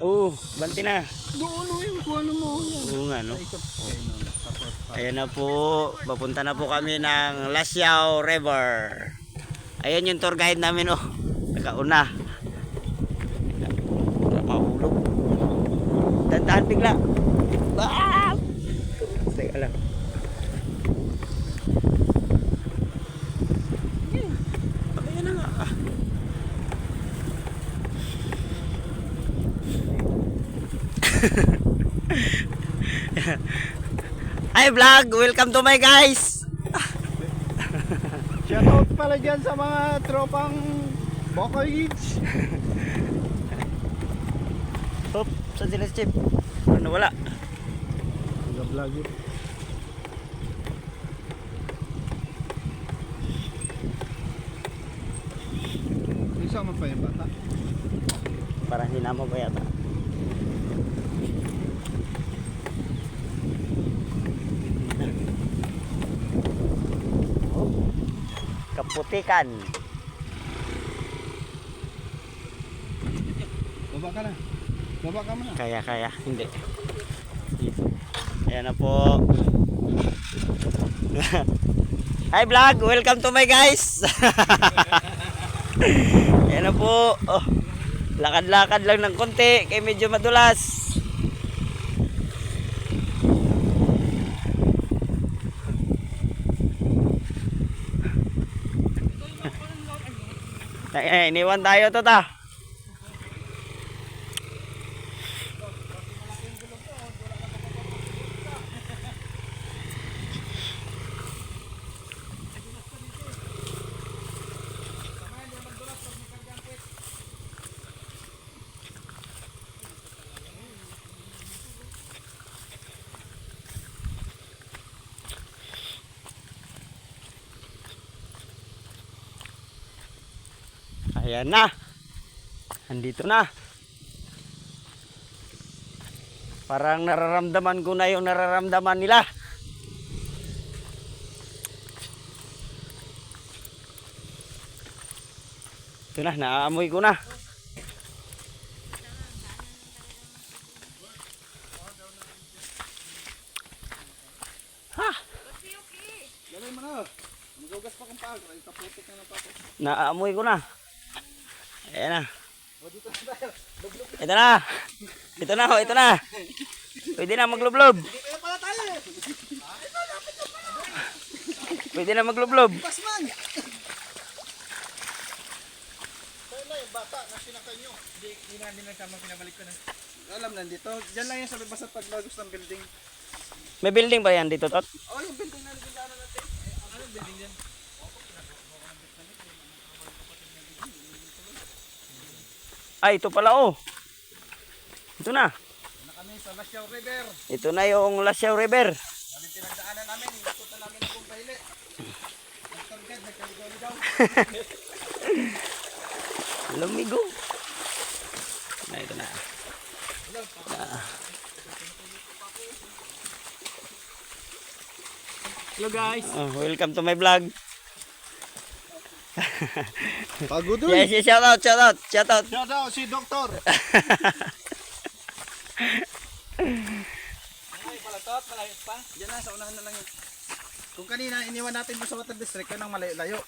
Oh, banti na. Doon o yung kung ano mo. Oo nga, no? Ayan na po. Papunta na po kami ng Lasyaw River. Ayan yung tour guide namin, oh. Nakauna. Mahulog. Dandahan bigla. Ah! Teka lang. Ayan na nga. Hi vlog, welcome to my guys. Shoutout pala dyan sa mga tropang Bokoids. Hop, saan sila si Chip? Ano wala? Nag-vlog yun. Isama pa yung bata. Parang hinama pa yata. Kaputikan. Baba ka na. Baba ka muna. Kaya. Hindi. Ayan na po. Hi vlog, welcome to my guys. Ayan na po. Oh, lakad-lakad lang ng konti kaya medyo madulas. Iniwan tayo to ta. Ayan na. Andito na. Parang nararamdaman ko na yung nararamdaman nila. Ito na, naaamoy ko na. Ha? Galay mo na. Magugas pa kung paag. Ay, kaputik na pa ako. Naaamoy ko na. Ayan na. O, dito na tayo. Ito na. Ito na, ito na. Pwede na maglublob. Kaya pala tayo eh. Pwede na maglublob. Pasman! Sa'yo na yung bata na sinakay nyo. Hindi na nagsama, pinabalik ko na. Alam nandito. Diyan lang yan sa basta paglagos ng building. May building ba yan dito, Tot? Oh, yung building na nagdaanan natin. Anong building dyan? Ay, ito pala oh. Ito na. Na kami sa Lasyaw River. Ito na yung Lasyaw River. Kami pinagdaanan namin. Ikot na namin ang pahili. Nagtargad, nagkaligaw-ligaw. Lumigo. Na, ito na. Hello guys. Oh, welcome to my vlog. Pagod Yes, yes, shout out. Shout out si Doktor. Ay, palatot, malayot pa. Diyan na, sa unahan na lang yun. Kung kanina iniwan natin doon sa Water District, yun ang malayo.